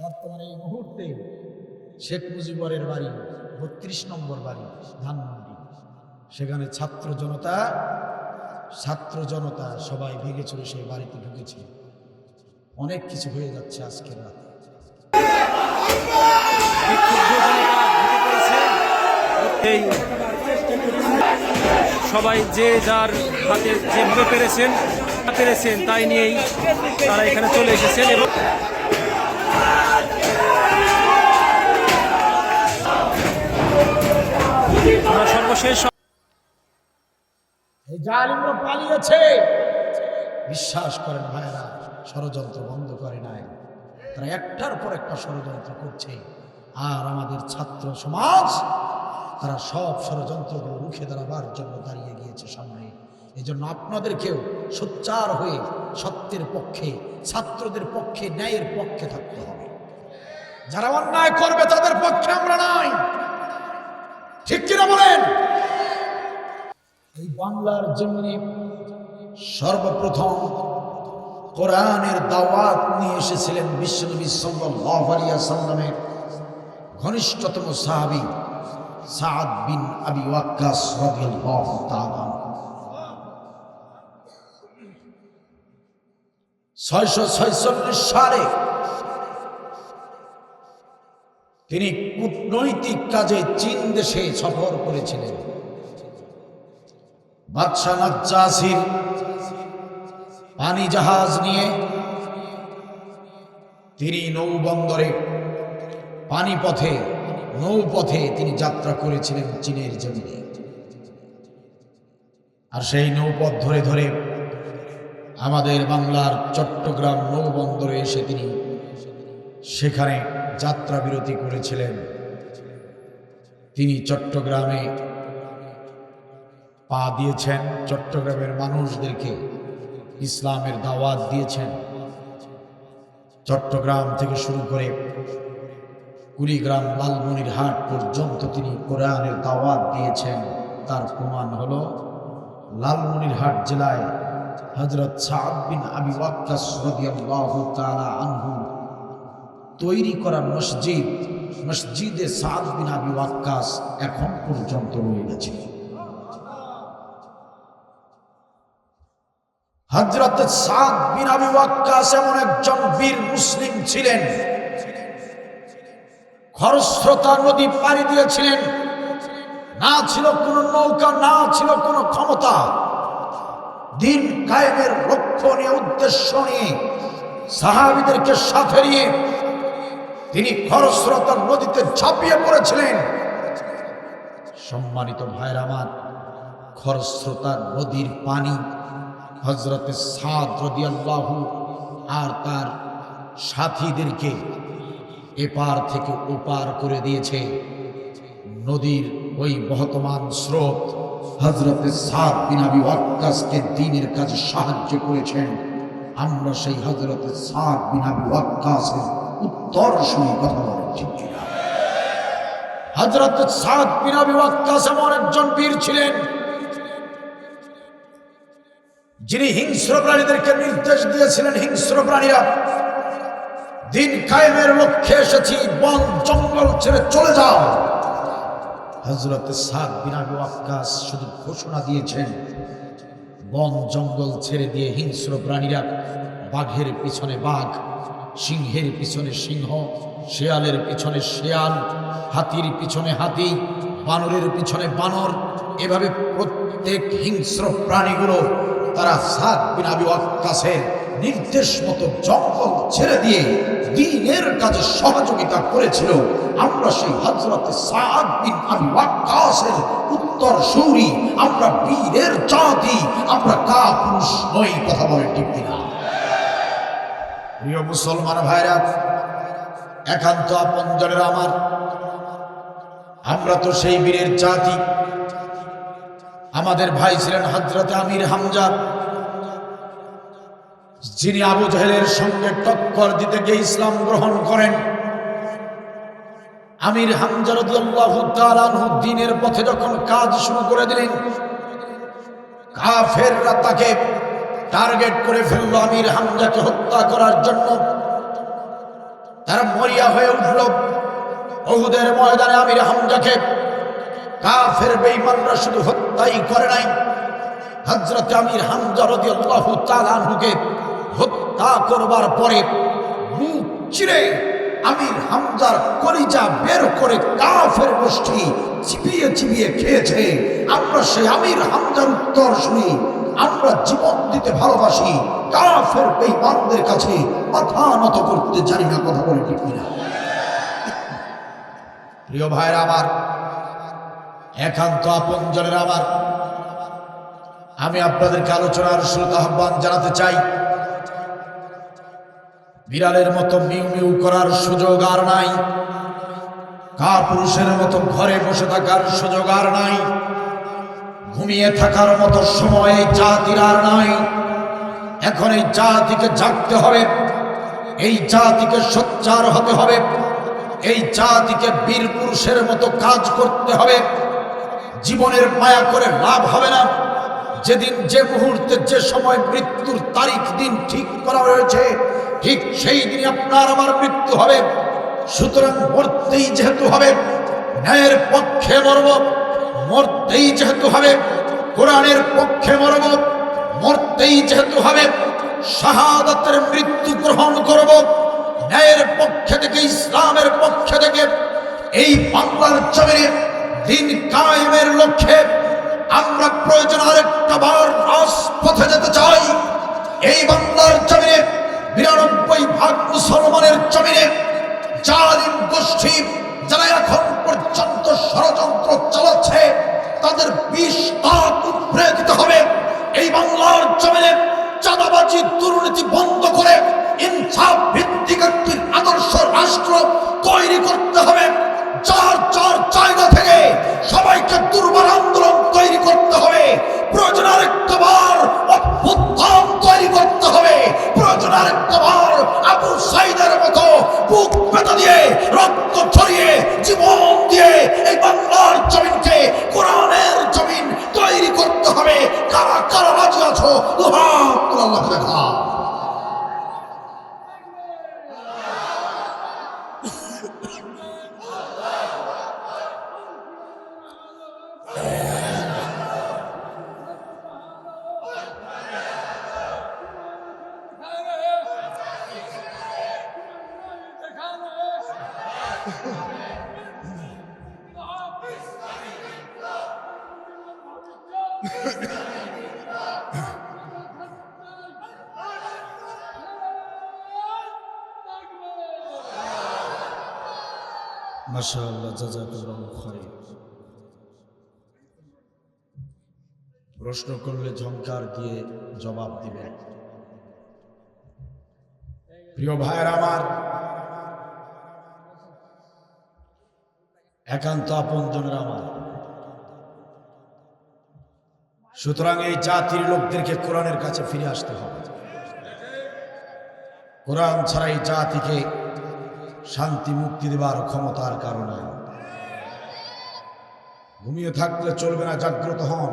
বর্তমানে এই মুহূর্তে শেখ মুজিবরের বাড়ি ৩২ নম্বর বাড়ি ধানমন্ডি, সেখানে ছাত্র জনতা সবাই ভেঙে চলে সেই বাড়িতে ঢুকেছে। অনেক কিছু হয়ে যাচ্ছে আজকের রাতে। সবাই যে যার হাতে যেভাবে পেরেছেন তাই নিয়েই তারা এখানে চলে এসেছেন এবং সর্বশেষ এই জালিমরা পালিয়েছে। বিশ্বাস করেন ভাইরা, ষড়যন্ত্র বন্ধ করে নাই। তারা একটার পর একটা ষড়যন্ত্র করছে, আর আমাদের ছাত্র সমাজ তারা সব ষড়যন্ত্রগুলো রুখে দাঁড়াবার জন্য দাঁড়িয়ে গিয়েছে সামনে। এই জন্য আপনাদেরকেও সোচ্চার হয়ে সত্যের পক্ষে, ছাত্রদের পক্ষে, ন্যায়ের পক্ষে থাকতে হবে। যারা অন্যায় করবে তাদের পক্ষে আমরা নাই, ঠিক কিনা বলেন? এই বাংলার জমিনে সর্বপ্রথম কোরআনের দাওয়াত নিয়ে এসেছিলেন বিশ্বনবী সাল্লাল্লাহু আলাইহি ওয়াসাল্লামের ঘনিষ্ঠতম সাহাবী সাদ বিন আবি ওয়াক্কাস রাদিয়াল্লাহু তাআলা। 646 সালে তিনি কূটনৈতিক কাজে চীন দেশে সফর করেছিলেন। বাদশাহ নাজ্জাসির পানি জাহাজ নিয়ে তিনি নৌবন্দরে নৌপথে তিনি যাত্রা করেছিলেন চীনের জমিনে। আর সেই নৌপথ ধরে ধরে আমাদের বাংলার চট্টগ্রাম নৌবন্দরে এসে তিনি সেখানে যাত্রা বিরতি করেছিলেন। তিনি চট্টগ্রামে পা দিয়েছেন, চট্টগ্রামের মানুষদেরকে ইসলামের দাওয়াত দিয়েছেন। চট্টগ্রাম থেকে শুরু করে কুড়িগ্রাম, লালমনিরহাট পর্যন্ত তিনি কোরআনের দাওয়াত দিয়েছেন। তার প্রমাণ হলো লালমনিরহাট জেলায় হযরত সাদ বিন আবি ওয়াক্কাস রাদিয়াল্লাহু তাআলা আনহু তৈরি করা মসজিদে সাদ বিন আবি ওয়াক্কাস এখন পর্যন্ত রয়ে গেছে। হযরত সাদ বিন আবি ওয়াক্কাস এমন একজন বীর মুসলিম ছিলেন, খরস্রোতা নদী পাড়ি দিয়েছিলেন। না ছিল কোনো নৌকা, না ছিল কোনো ক্ষমতা। দিন কায়েমের লক্ষ্য নিয়ে, উদ্দেশ্য নিয়ে, সাহাবীদেরকে সাথে নিয়ে তিনি খরস্রোতা নদীতে ঝাঁপিয়ে পড়েছিলেন। সম্মানিত ভাইরা আমার, খরস্রোতা নদীর পানি হযরত সাদ রাদিয়াল্লাহু আর তার সাথীদেরকে এপার থেকে ওপার করে দিয়েছে। নদীর ওই বহতমান স্রোত হযরত সাদ বিন আবি ওয়াক্কাসকে দ্বীনের কাজে সাহায্য করেছেন। আমরা সেই হযরত সাদ বিন আবি ওয়াক্কাসের উত্তরসূরি কথা বলেন, ঠিক কিনা? হযরত সাদ বিন আবি ওয়াক্কাস এমন একজন বীর ছিলেন যিনি হিংস্র প্রাণীদেরকে নির্দেশ দিয়েছিলেন, হিংস্র প্রাণীরা দিন কায়েমের লক্ষ্যে এসেছি, বন জঙ্গল ছেড়ে চলে যাও। হযরত সাদ বিন আবি ওয়াক্কাস শুধু ঘোষণা দিয়েছেন, বন জঙ্গল ছেড়ে দিয়ে হিংস্র প্রাণীরা, বাঘের পিছনে বাঘ, সিংহের পিছনে সিংহ, শেয়ালের পিছনে শেয়াল, হাতির পিছনে হাতি, বানরের পিছনে বানর, এভাবে প্রত্যেক হিংস্র প্রাণীগুলো তারা সাদ বিন আবি ওয়াক্কাসের নির্দেশ মতো জঙ্গল ছেড়ে দিয়ে দ্বীনের কাজে সহযোগিতা করেছিল। আমরা সেই হযরত সাদ বিন আবি ওয়াক্কাসের উত্তরসূরি, আমরা বীরের জাতি, আমরা কাপুরুষ নই, কথা বলে ঠিক কিনা? প্রিয় মুসলমান ভাইরা, একান্ত আপনজনের আমার, আমরা তো সেই বীরের জাতি। আমাদের ভাই ছিলেন হযরত আমির হামজা, যিনি আবু জাহেলের সঙ্গে টক্কর দিতে গিয়ে ইসলাম গ্রহণ করেন। আমির হামজা রাদিয়াল্লাহু তাআলা আনহু দ্বীনের পথে যখন কাজ শুরু করে দিলেন, কাফেররা তাকে টার্গেট করে ফেলল আমির হামজাকে হত্যা করার জন্য। তারা মরিয়া হয়ে উঠল। উহুদের ময়দানে আমির হামজাকে কাফের বেঈমানরা শুধু হত্যাই করে নাই, হযরত আমির হামজা রাদিয়াল্লাহু তাআলা আনহুকে হত্যা করবার পরে বুক চিরে আমির হামজার কলিজা বের করে কাফের গোষ্ঠী চিবিয়ে চিবিয়ে খেয়েছে। আমরা সেই আমির হামজার উত্তর শুনি, আমরা জীবন দিতে ভালোবাসি, কাফের বেঈমানদের কাছে মাথা নত করতে জানি না। কথা বলে ঠিক কিনা? প্রিয় ভাইরা আমার, একান্ত আপনজনের আমার, আমি আপনাদেরকে আলোচনার শুরুতে আহ্বান জানাতে চাই। বিড়ালের মতো মিউ মিউ করার সুযোগ আর নাই, কাপুরুষের মতো ঘরে বসে থাকার সুযোগ আর নাই, ঘুমিয়ে থাকার মতো সময় জাতির আর নাই। এখন এই জাতিকে জাগতে হবে, এই জাতিকে সোচ্চার হতে হবে, এই জাতিকে বীর পুরুষের মতো কাজ করতে হবে। জীবনের মায়া করে লাভ হবে না। যেদিন যে মুহূর্তে যে সময় মৃত্যুর তারিখ দিন ঠিক করা হয়েছে, ঠিক সেই দিনই আপনার আমার মৃত্যু হবে। সুতরাং মরতেই যেহেতু হবে, ন্যায়ের পক্ষে মরব, মরতেই যেহেতু হবে, কোরআনের পক্ষে মরব, মরতেই যেহেতু হবে, শাহাদাতের মৃত্যু গ্রহণ করব। ন্যায়ের পক্ষে থেকে, ইসলামের পক্ষে থেকে এই বাংলার জমিনে দিন কায়েমের লক্ষ্যে আমরা প্রয়োজন আরেকটা বার রাজপথে যেতে চাই। এই বাংলার জমিনে ৯২% মুসলমানের জমিনে জালিম গোষ্ঠী যারা এখন পর্যন্ত ষড়যন্ত্র চালাচ্ছে, তাদের বিষ তাক উপড়ে দিতে হবে। এই বাংলার জমিনে চাঁদাবাজি দুর্নীতি বন্ধ করে ইনসাফ ভিত্তিক একটি আদর্শ রাষ্ট্র তৈরি করতে হবে। যার যার জায়গা থেকে সবাইকে দুর্বার আন্দোলন তৈরি করতে হবে। প্রয়োজন আরেকটা বার অভ্যুত্থান তৈরি করতে হবে। প্রয়োজন আরেকটা বার আবু সাইদের মতো বুক পেতে দিয়ে, রক্ত ছড়িয়ে, জীবন দিয়ে এই বাংলার জমিনকে কোরআনের জমিন তৈরি করতে হবে। কারা কারা রাজি আছো? আল্লাহ দেখা। মাশাআল্লাহ, জাযাকাল্লাহু খাইর। প্রশ্ন করলে ঝংকার দিয়ে জবাব দিবেন। প্রিয় ভাইয়ের আমার, একান্ত আপনজনের আমার, সুতরাং এই জাতির লোকদেরকে কোরআনের কাছে ফিরে আসতে হবে। কোরআন ছাড়া এই জাতিকে শান্তি মুক্তি দেবার ক্ষমতার কারণে ঘুমিয়ে থাকলে চলবে না, জাগ্রত হন।